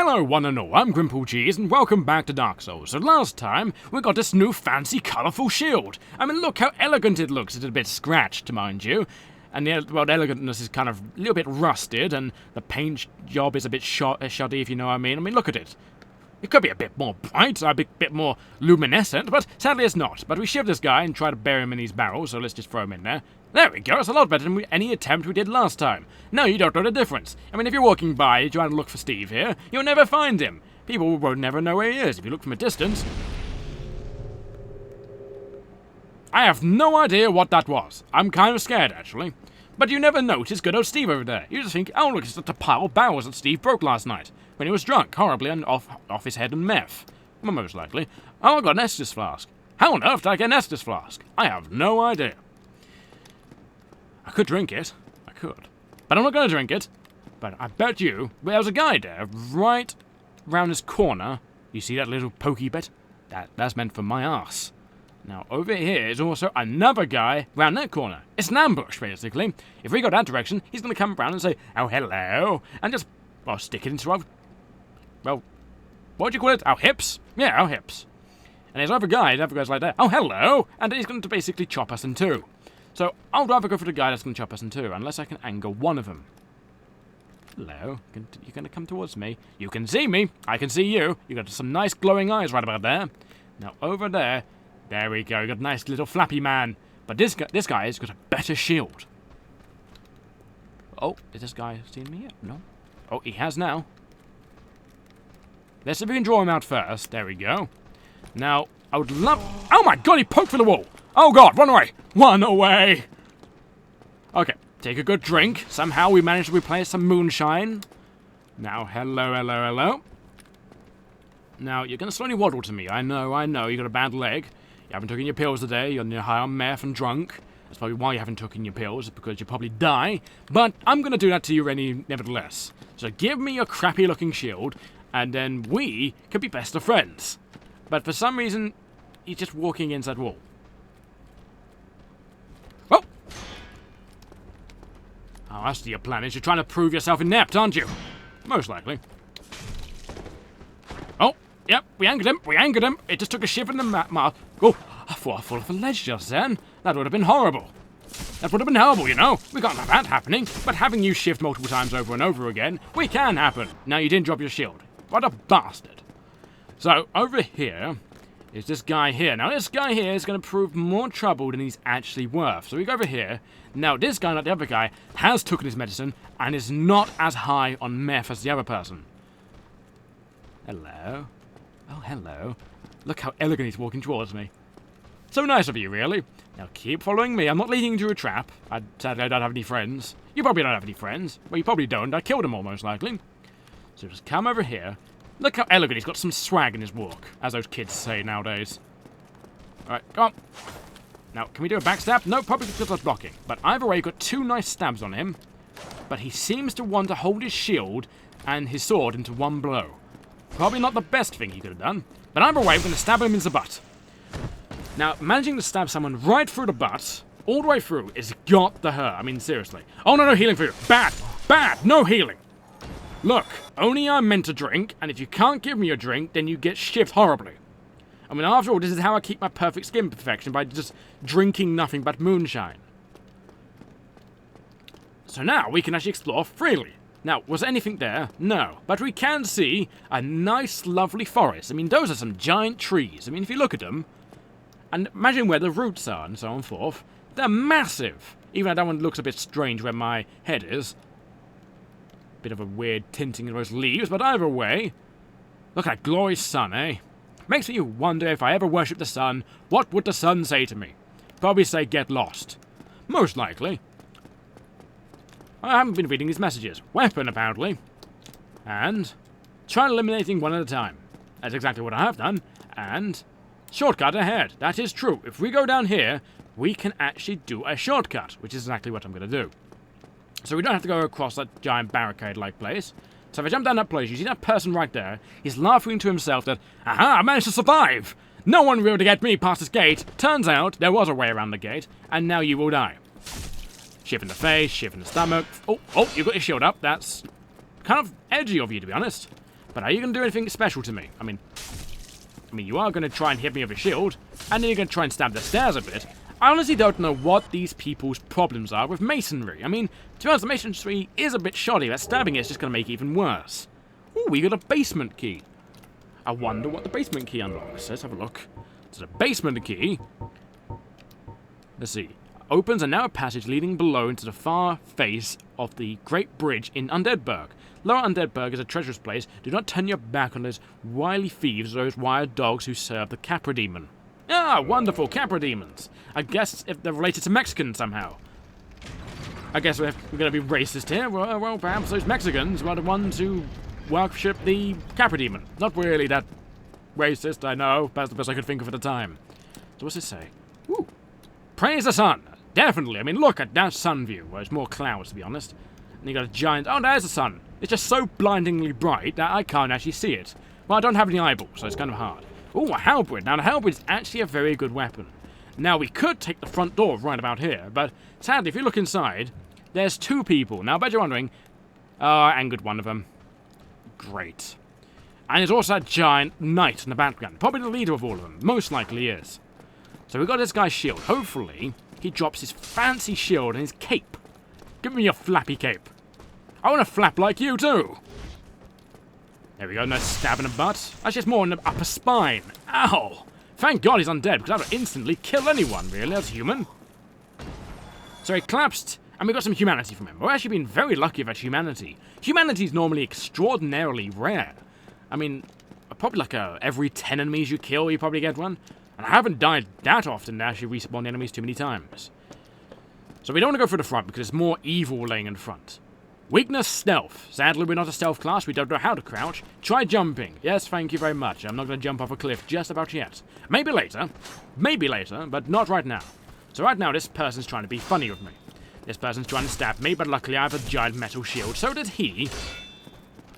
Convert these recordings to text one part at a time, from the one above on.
Hello one and all, I'm GrimpaulCheese and welcome back to Dark Souls. So last time, we got this new fancy colourful shield. I mean, look how elegant it looks. It's a bit scratched, mind you. And the elegantness is kind of a little bit rusted, and the paint job is a bit shoddy, if you know what I mean. I mean, look at it. It could be a bit more bright, a bit more luminescent, but sadly it's not. But we shiv this guy and try to bury him in these barrels, so let's just throw him in there. There we go, it's a lot better than any attempt we did last time. Now you don't know the difference. I mean, if you're walking by trying to look for Steve here, you'll never find him. People won't never know where he is if you look from a distance. I have no idea what that was. I'm kind of scared, actually. But you never notice good old Steve over there. You just think, oh look, it's just a pile of barrels that Steve broke last night, when he was drunk, horribly, and off his head and meth. Well, most likely. Oh, I got an Estus flask. How on earth did I get an Estus flask? I have no idea. I could drink it. I could. But I'm not going to drink it. But I bet you, there was a guy there, right round this corner. You see that little pokey bit? That's meant for my arse. Now, over here is also another guy round that corner. It's an ambush, basically. If we go that direction, he's going to come around and say, oh, hello, and just, well, stick it into our, well, what do you call it? Our hips? Yeah, our hips. And there's other guys like that. Oh, hello, and he's going to basically chop us in two. So, I'll rather go for the guy that's going to chop us in two, unless I can angle one of them. Hello, you're going to come towards me. You can see me, I can see you. You've got some nice glowing eyes right about there. Now, over there, there we go, you got a nice little flappy man. But this guy has got a better shield. Oh, has this guy seen me yet? No. Oh, he has now. Let's see if we can draw him out first. There we go. Now, I would love... Oh my god, he poked through the wall! Oh god, run away! Run away! Okay, take a good drink. Somehow we managed to replace some moonshine. Now, hello. Now, you're going to slowly waddle to me. I know, you got a bad leg. You haven't taken your pills today, you're high on meth and drunk. That's probably why you haven't taken your pills, because you'll probably die. But I'm going to do that to you nevertheless. So give me your crappy-looking shield, and then we could be best of friends. But for some reason, he's just walking against that wall. Oh! Oh, I see your plan is you're trying to prove yourself inept, aren't you? Most likely. Oh! Yep, we angered him. It just took a shiver in the mouth. Oh, I thought I fell off a ledge just then. That would have been horrible. That would have been horrible, you know. We can't have that happening. But having you shift multiple times over and over again, we can happen. Now, you didn't drop your shield. What a bastard. So, over here is this guy here. Now, this guy here is going to prove more trouble than he's actually worth. So, we go over here. Now, this guy, like the other guy, has taken his medicine and is not as high on meth as the other person. Hello. Oh, hello. Look how elegant he's walking towards me. So nice of you, really. Now keep following me. I'm not leading you into a trap. Sadly, I don't have any friends. You probably don't have any friends. Well, you probably don't. I killed them all, most likely. So just come over here. Look how elegant. He's got some swag in his walk, as those kids say nowadays. Alright, come on. Now, can we do a backstab? No, probably because I was blocking. But either way, you've got two nice stabs on him. But he seems to want to hold his shield and his sword into one blow. Probably not the best thing he could have done. But either way, we're going to stab him in the butt. Now, managing to stab someone right through the butt, all the way through, is got to hurt. I mean, seriously. Oh, no healing for you. Bad. No healing. Look, only I'm meant to drink, and if you can't give me a drink, then you get shivved horribly. I mean, after all, this is how I keep my perfect skin perfection, by just drinking nothing but moonshine. So now, we can actually explore freely. Now, was anything there? No. But we can see a nice, lovely forest. I mean, those are some giant trees. I mean, if you look at them, and imagine where the roots are and so on and forth, they're massive. Even though that one looks a bit strange where my head is. Bit of a weird tinting in those leaves, but either way, look at that glorious sun, eh? Makes me wonder if I ever worshipped the sun, what would the sun say to me? Probably say, get lost. Most likely. I haven't been reading these messages. Weapon, apparently. And try eliminating one at a time. That's exactly what I have done. And shortcut ahead. That is true. If we go down here, we can actually do a shortcut, which is exactly what I'm going to do. So we don't have to go across that giant barricade-like place. So if I jump down that place, you see that person right there? He's laughing to himself that, aha, I managed to survive! No one will be able to get me past this gate. Turns out there was a way around the gate, and now you will die. Shiv in the face, shiv in the stomach. Oh, you got your shield up. That's kind of edgy of you, to be honest. But are you going to do anything special to me? I mean, you are going to try and hit me with a shield, and then you're going to try and stab the stairs a bit. I honestly don't know what these people's problems are with masonry. I mean, to be honest, the masonry is a bit shoddy, but stabbing it is just going to make it even worse. Ooh, we got a basement key. I wonder what the basement key unlocks. Let's have a look. So the basement key, let's see, opens a narrow passage leading below into the far face of the Great Bridge in Undeadburg. Lower Undeadburg is a treacherous place. Do not turn your back on those wily thieves, those wild dogs who serve the Capra Demon. Ah, wonderful, Capra Demons. I guess if they're related to Mexicans somehow. I guess we're going to be racist here. Well, perhaps those Mexicans were the ones who worship the Capra Demon. Not really that racist, I know. That's the best I could think of at the time. So what's this say? Ooh. Praise the sun. Definitely. I mean, look at that sun view. Well, there's more clouds, to be honest. And you got a giant... Oh, there's the sun. It's just so blindingly bright that I can't actually see it. Well, I don't have any eyeballs, so it's kind of hard. Ooh, a halberd. Now, the halberd is actually a very good weapon. Now, we could take the front door right about here, but sadly, if you look inside, there's two people. Now, I bet you're wondering... Oh, I angered one of them. Great. And there's also that giant knight in the background. Probably the leader of all of them. Most likely is. So we've got this guy's shield. Hopefully, he drops his fancy shield and his cape. Give me your flappy cape. I want to flap like you, too. There we go. Nice stab in the butt. Actually, it's more in the upper spine. Ow. Thank God he's undead, because I would instantly kill anyone, really, as human. So he collapsed, and we got some humanity from him. We've actually been very lucky about humanity. Humanity is normally extraordinarily rare. I mean, probably like every 10 enemies you kill, you probably get one. And I haven't died that often to actually respawn enemies too many times. So we don't want to go for the front, because there's more evil laying in front. Weakness, stealth. Sadly, we're not a stealth class. We don't know how to crouch. Try jumping. Yes, thank you very much. I'm not going to jump off a cliff just about yet. Maybe later. Maybe later, but not right now. So right now, this person's trying to be funny with me. This person's trying to stab me, but luckily I have a giant metal shield. So did he.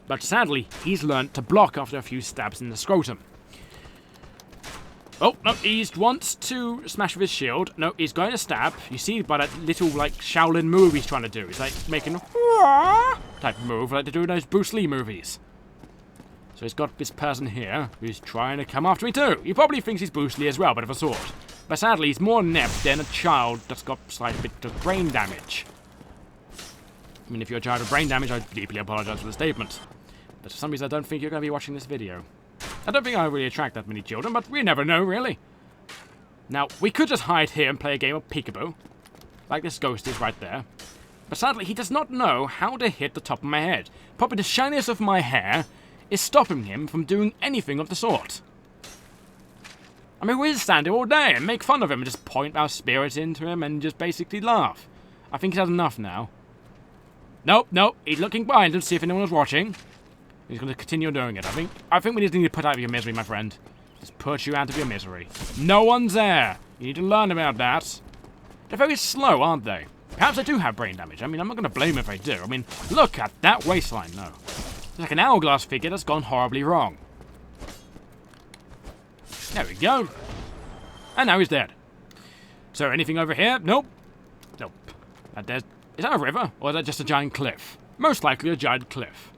But sadly, he's learnt to block after a few stabs in the scrotum. Oh, no, he wants to smash with his shield. No, he's going to stab. You see by that little, like, Shaolin move he's trying to do. He's, like, making a type move like they do in those Bruce Lee movies. So he's got this person here who's trying to come after me too. He probably thinks he's Bruce Lee as well, but of a sort. But sadly, he's more inept than a child that's got a slight bit of brain damage. I mean, if you're a child with brain damage, I deeply apologize for the statement. But for some reason, I don't think you're going to be watching this video. I don't think I really attract that many children, but we never know, really. Now, we could just hide here and play a game of peekaboo, like this ghost is right there. But sadly, he does not know how to hit the top of my head. Probably the shininess of my hair is stopping him from doing anything of the sort. I mean, we'll stand here all day and make fun of him and just point our spirits into him and just basically laugh. I think he's had enough now. Nope, nope, he's looking behind him to see if anyone was watching. He's going to continue doing it. I think we just need to put out of your misery, my friend. Just put you out of your misery. No one's there. You need to learn about that. They're very slow, aren't they? Perhaps I do have brain damage. I mean, I'm not going to blame if I do. I mean, look at that waistline, no. It's like an hourglass figure that's gone horribly wrong. There we go. And now he's dead. So, anything over here? Nope. Nope. Is that a river? Or is that just a giant cliff? Most likely a giant cliff.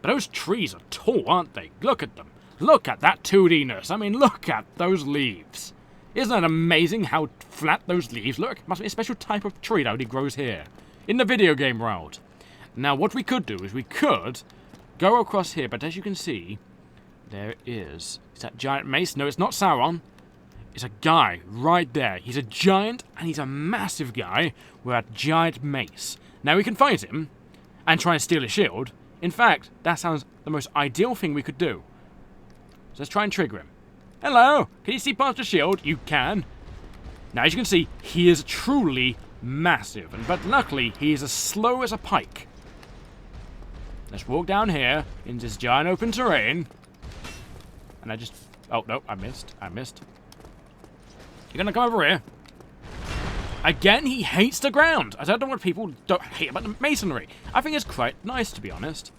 But those trees are tall, aren't they? Look at them. Look at that 2D-ness. I mean, look at those leaves. Isn't that amazing how flat those leaves look? Must be a special type of tree that only grows here. In the video game world. Now, what we could do is we could go across here, but as you can see, there is that giant mace. No, it's not Sauron. It's a guy right there. He's a giant, and he's a massive guy with a giant mace. Now, we can fight him and try and steal his shield. In fact, that sounds the most ideal thing we could do. So let's try and trigger him. Hello! Can you see past the shield? You can. Now, as you can see, he is truly massive. But luckily, he is as slow as a pike. Let's walk down here into this giant open terrain. And I just... Oh, no, I missed. You're gonna come over here. Again, he hates the ground. I don't know what people don't hate about the masonry. I think it's quite nice, to be honest.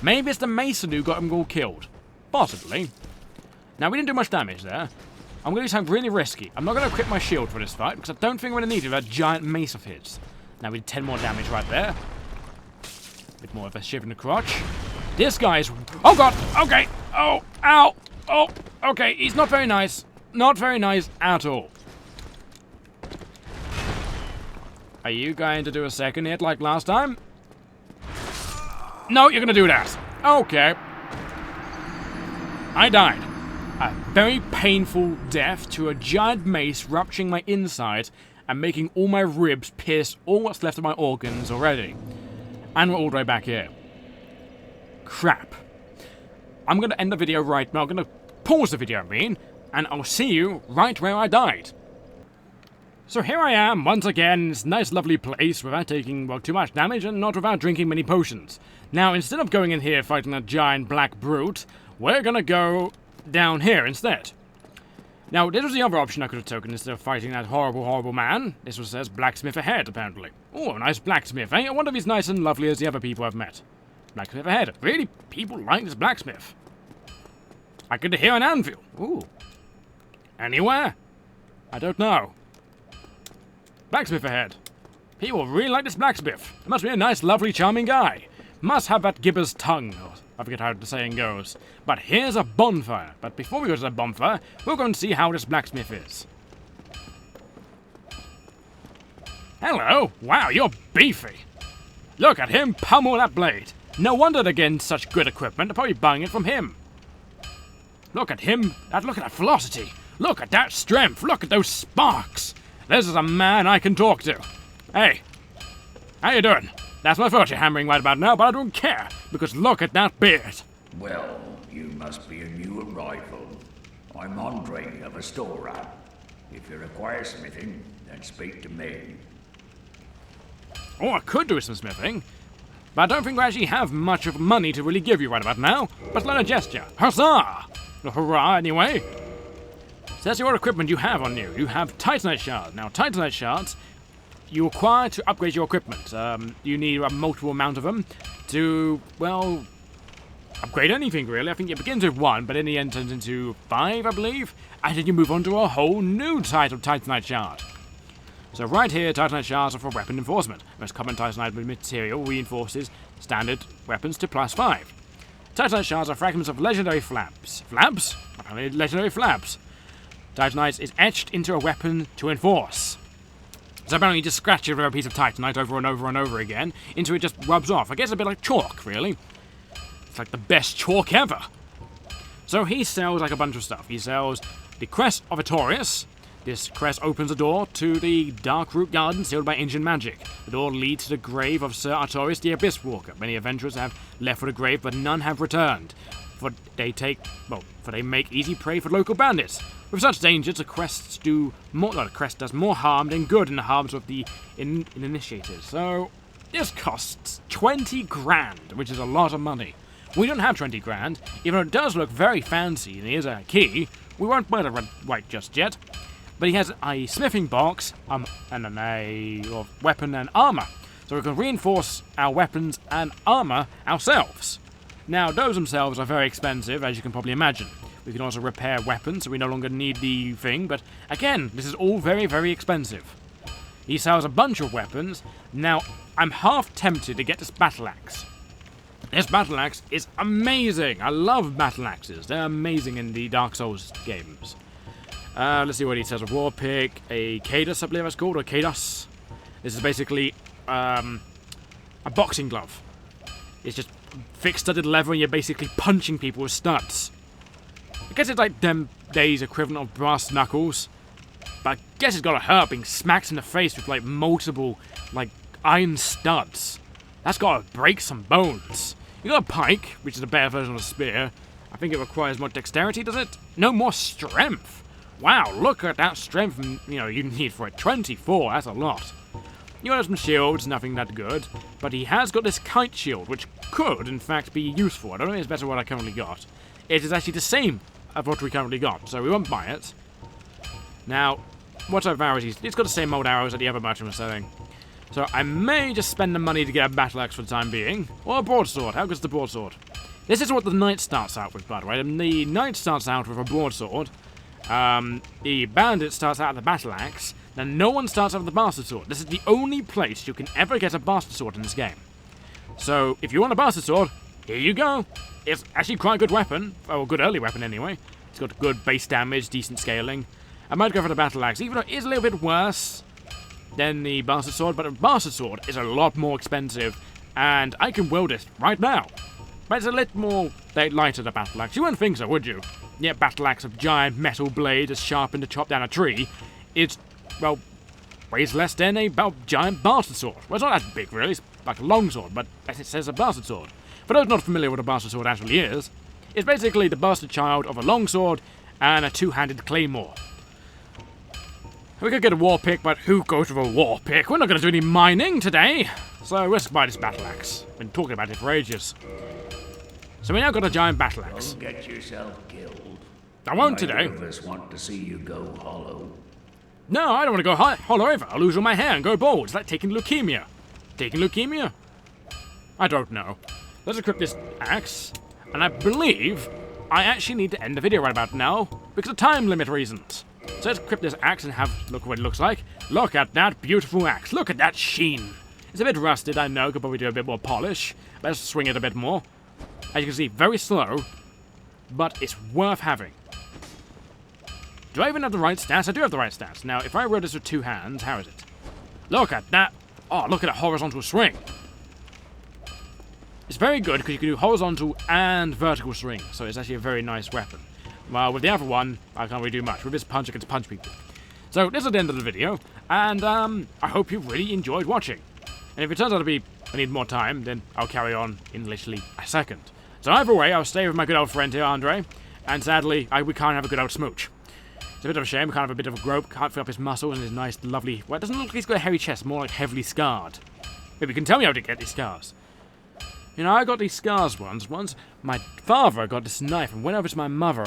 Maybe it's the mason who got him all killed. Possibly. Now, we didn't do much damage there. I'm going to do something really risky. I'm not going to equip my shield for this fight, because I don't think we're going to need it with that giant mace of his. Now, we did 10 more damage right there. A bit more of a shiver in the crotch. This guy's... Oh, God. Okay. Oh, ow. Oh, okay. He's not very nice. Not very nice at all. Are you going to do a second hit like last time? No, you're going to do that. Okay. I died. A very painful death to a giant mace rupturing my insides and making all my ribs pierce all what's left of my organs already. And we're all the way back here. Crap. I'm going to end the video right now. I'm going to pause the video, and I'll see you right where I died. So here I am, once again, in this nice lovely place without taking, well, too much damage and not without drinking many potions. Now, instead of going in here fighting that giant black brute, we're gonna go down here instead. Now, this was the other option I could have taken instead of fighting that horrible, horrible man. This one says blacksmith ahead, apparently. Oh, a nice blacksmith, eh? I wonder if he's nice and lovely as the other people I've met. Blacksmith ahead. Really, people like this blacksmith. I could hear an anvil. Ooh. Anywhere? I don't know. Blacksmith ahead. People really like this blacksmith. He must be a nice, lovely, charming guy. Must have that gibber's tongue. I forget how the saying goes. But here's a bonfire. But before we go to the bonfire, we'll go and see how this blacksmith is. Hello. Wow, you're beefy. Look at him pummel that blade. No wonder they're getting such good equipment. They're probably buying it from him. Look at him. Look at that velocity. Look at that strength. Look at those sparks. This is a man I can talk to. Hey, how you doing? That's my foot you're hammering right about now, but I don't care, because look at that beard. Well, you must be a new arrival. I'm Andre of Astora. If you require smithing, then speak to me. Oh, I could do some smithing, but I don't think we actually have much of money to really give you right about now. But let a gesture. Huzzah! Or hurrah, anyway. So that's what equipment you have on you. You have Titanite shards. Now, Titanite shards, you acquire to upgrade your equipment. You need a multiple amount of them to, well, upgrade anything, really. I think it begins with 1, but in the end turns into 5, I believe. And then you move on to a whole new type of Titanite shard. So right here, Titanite shards are for weapon enforcement. Most common Titanite material reinforces standard weapons to +5. Titanite shards are fragments of legendary flaps. Flaps? Apparently legendary flaps. Titanite is etched into a weapon to enforce. So apparently you just scratch it with a piece of Titanite over and over and over again until it just rubs off. I guess a bit like chalk, really. It's like the best chalk ever. So he sells like a bunch of stuff. He sells the Crest of Artorias. This crest opens a door to the Dark Root Garden sealed by ancient magic. The door leads to the grave of Sir Artorias the Abyss Walker. Many adventurers have left for the grave, but none have returned. For they make easy prey for local bandits. With such dangers, the crest does more harm than good in the harms of the initiated. So, this costs 20 grand, which is a lot of money. We don't have 20 grand, even though it does look very fancy, and here's a key. We won't buy it right just yet. But he has a smithing box, and a weapon and armor. So we can reinforce our weapons and armor ourselves. Now, those themselves are very expensive, as you can probably imagine. We can also repair weapons, so we no longer need the thing, but again, this is all very, very expensive. He sells a bunch of weapons. Now, I'm half tempted to get this battle axe. This battle axe is amazing! I love battle axes. They're amazing in the Dark Souls games. Let's see what he says. A war pick, a Kados, I believe it's called, or Kados. This is basically a boxing glove. It's just thick studded leather and you're basically punching people with studs. I guess it's like them days equivalent of brass knuckles. But I guess it's gotta hurt being smacked in the face with like multiple like iron studs. That's gotta break some bones. You got a pike, which is a better version of a spear. I think it requires more dexterity, does it? No, more strength. Wow, look at that strength you need for it. 24, that's a lot. You got some shields, nothing that good. But he has got this kite shield, which could, in fact, be useful. I don't think it's better what I currently got. It is actually the same as what we currently got, so we won't buy it. Now, what type of arrows? It's got the same old arrows that the other merchant was selling. So I may just spend the money to get a battle axe for the time being. Or a broadsword. How good's the broadsword? This is what the knight starts out with, by the way. The knight starts out with a broadsword. The bandit starts out with a battle axe. Then no one starts out with a bastard sword. This is the only place you can ever get a bastard sword in this game. So, if you want a bastard sword, here you go. It's actually quite a good weapon. Well, a good early weapon anyway. It's got good base damage, decent scaling. I might go for the battle axe, even though it is a little bit worse than the bastard sword, but a bastard sword is a lot more expensive, and I can wield it right now. But it's a little more lighter than battle axe. You wouldn't think so, would you? Yeah, battle axe of giant metal blade as sharpened to chop down a tree. It's, well, weighs less than a giant bastard sword. Well, it's not that big, really. It's like a long sword, but as it says, a bastard sword. For those not familiar with what a bastard sword actually is, it's basically the bastard child of a long sword and a two-handed claymore. We could get a war pick, but who goes with a war pick? We're not going to do any mining today. So let's buy this battle axe. Been talking about it for ages. So we now got a giant battle axe. Don't get yourself killed. I won't today. Neither of us want to see you go hollow. No, I don't want to go hollow either. I'll lose all my hair and go bald. It's like taking leukemia. Taking leukemia? I don't know. Let's equip this axe. And I believe I actually need to end the video right about now because of time limit reasons. So let's equip this axe and look what it looks like. Look at that beautiful axe. Look at that sheen. It's a bit rusted, I know. Could probably do a bit more polish. Let's swing it a bit more. As you can see, very slow, but it's worth having. Do I even have the right stats? I do have the right stats. Now, if I roll this with two hands, how is it? Look at that. Oh, look at a horizontal swing. It's very good because you can do horizontal and vertical swing, so it's actually a very nice weapon. Well, with the other one, I can't really do much. With this punch, I can punch people. So, this is the end of the video, and I hope you really enjoyed watching. And if it turns out to be I need more time, then I'll carry on in literally a second. So either way, I'll stay with my good old friend here, Andre, and sadly, we can't have a good old smooch. It's a bit of a shame, we can't have a bit of a grope, can't fill up his muscles and his nice, lovely... Well, it doesn't look like he's got a hairy chest, more like heavily scarred. Maybe you can tell me how to get these scars. You know, I got these scars once. Once my father got this knife and went over to my mother